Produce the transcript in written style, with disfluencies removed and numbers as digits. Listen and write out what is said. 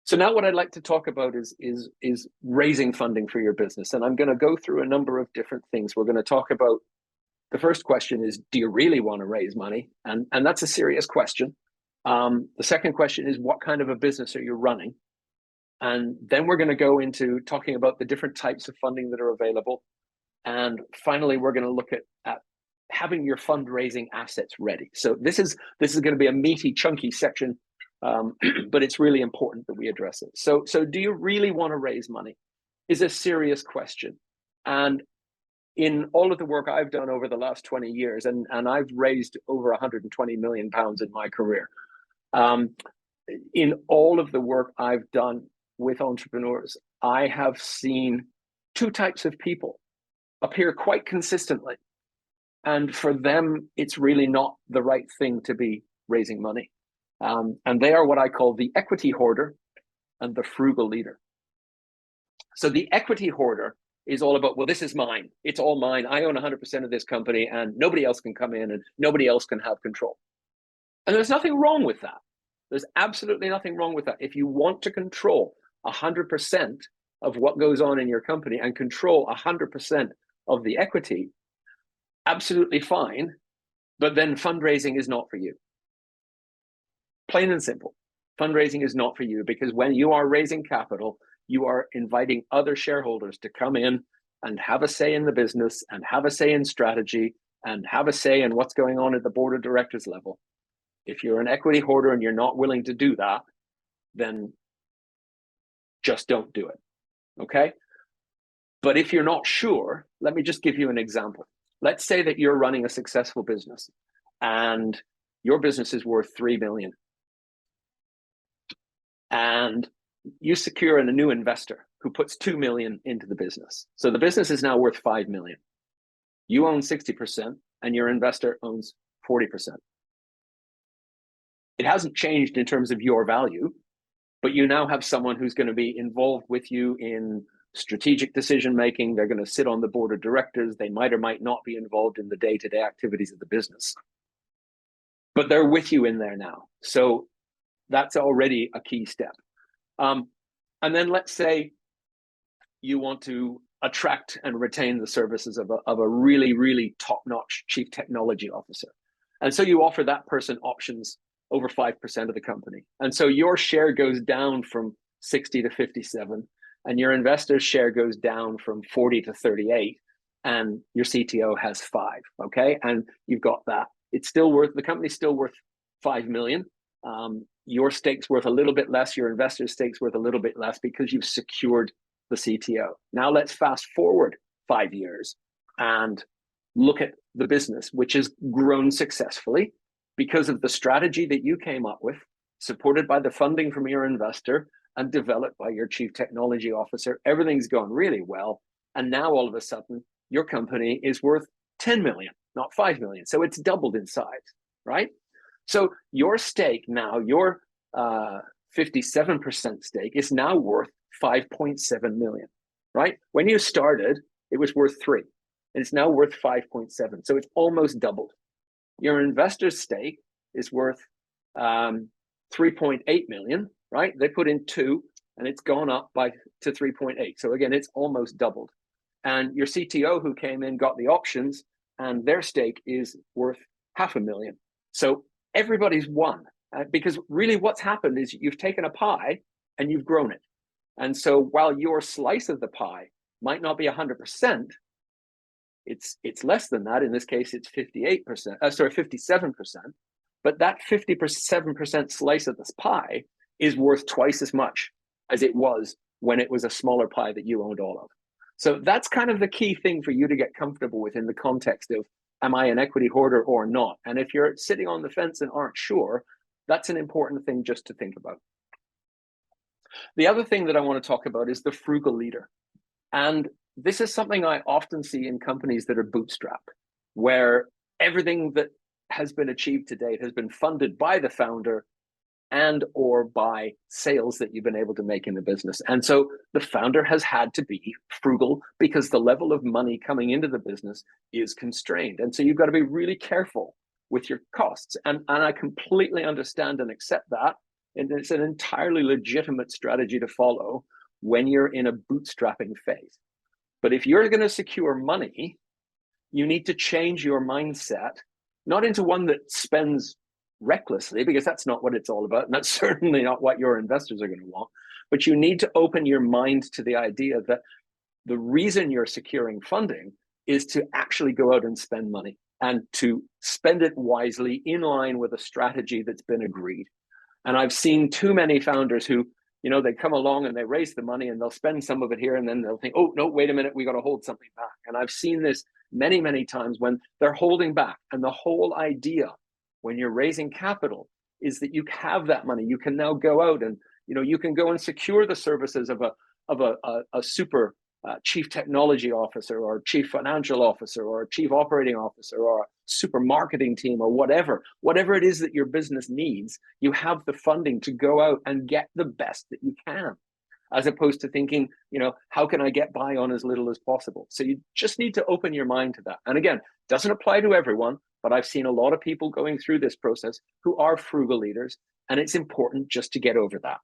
So now what I'd like to talk about is raising funding for your business. And I'm going to go through a number of different things. We're going to talk about the first question is, do you really want to raise money? And that's a serious question. The second question is, what kind of a business are you running? And then we're going to go into talking about the different types of funding that are available. And finally, we're going to look at having your fundraising assets ready. So this is going to be a meaty, chunky section, but it's really important that we address it. So do you really want to raise money? Is a serious question. And in all of the work I've done over the last 20 years, and I've raised over 120 million pounds in my career, in all of the work I've done with entrepreneurs, I have seen two types of people appear quite consistently. And for them, it's really not the right thing to be raising money. And they are what I call the equity hoarder and the frugal leader. So the equity hoarder is all about, well, this is mine. It's all mine. I own 100% of this company and nobody else can come in and nobody else can have control. And there's nothing wrong with that. There's absolutely nothing wrong with that. If you want to control 100% of what goes on in your company and control 100% of the equity, absolutely fine. But then fundraising is not for you. Plain and simple. Fundraising is not for you, because when you are raising capital, you are inviting other shareholders to come in and have a say in the business and have a say in strategy and have a say in what's going on at the board of directors level. If you're an equity hoarder and you're not willing to do that, then just don't do it, okay? But if you're not sure, let me just give you an example. Let's say that you're running a successful business and your business is worth 3 million. And you secure a new investor who puts 2 million into the business. So the business is now worth 5 million. You own 60% and your investor owns 40%. It hasn't changed in terms of your value, but you now have someone who's going to be involved with you in strategic decision making. They're going to sit on the board of directors. They might or might not be involved in the day-to-day activities of the business, but they're with you in there now. So that's already a key step. And then let's say you want to attract and retain the services of a really, really top-notch chief technology officer. And so you offer that person options over 5% of the company. And so your share goes down from 60 to 57, and your investor's share goes down from 40 to 38, and your CTO has 5, okay? And you've got that. It's still worth, the company's still worth 5 million. Your stake's worth a little bit less, your investor's stake's worth a little bit less because you've secured the CTO. Now let's fast forward 5 years and look at the business, which has grown successfully because of the strategy that you came up with, supported by the funding from your investor and developed by your chief technology officer. Everything's gone really well. And now all of a sudden, your company is worth 10 million, not 5 million. So it's doubled in size, right? So your stake now, your 57% stake is now worth 5.7 million, right? When you started, it was worth 3, and it's now worth 5.7. So it's almost doubled. Your investor's stake is worth 3.8 million, right? They put in 2, and it's gone up to 3.8. So again, it's almost doubled. And your CTO who came in got the options, and their stake is worth 500,000. So everybody's won, because really what's happened is you've taken a pie and you've grown it. And so while your slice of the pie might not be 100%, it's less than that. In this case, it's 57%. But that 57% slice of this pie is worth twice as much as it was when it was a smaller pie that you owned all of. So that's kind of the key thing for you to get comfortable with in the context of, am I an equity hoarder or not? And if you're sitting on the fence and aren't sure, that's an important thing just to think about. The other thing that I want to talk about is the frugal leader. And this is something I often see in companies that are bootstrapped, where everything that has been achieved to date has been funded by the founder and or by sales that you've been able to make in the business. And so the founder has had to be frugal because the level of money coming into the business is constrained. And so you've got to be really careful with your costs. And I completely understand and accept that. And it's an entirely legitimate strategy to follow when you're in a bootstrapping phase. But if you're going to secure money, you need to change your mindset, not into one that spends recklessly, because that's not what it's all about. And that's certainly not what your investors are going to want. But you need to open your mind to the idea that the reason you're securing funding is to actually go out and spend money and to spend it wisely in line with a strategy that's been agreed. And I've seen too many founders who, they come along and they raise the money and they'll spend some of it here and then they'll think, oh, no, wait a minute, we got to hold something back. And I've seen this many, many times when they're holding back. And the whole idea when you're raising capital is that you have that money. You can now go out and, you can go and secure the services of a super chief technology officer or chief financial officer or chief operating officer or a super marketing team or whatever it is that your business needs. You have the funding to go out and get the best that you can, as opposed to thinking, how can I get by on as little as possible? So you just need to open your mind to that. And again, doesn't apply to everyone, but I've seen a lot of people going through this process who are frugal leaders, and it's important just to get over that.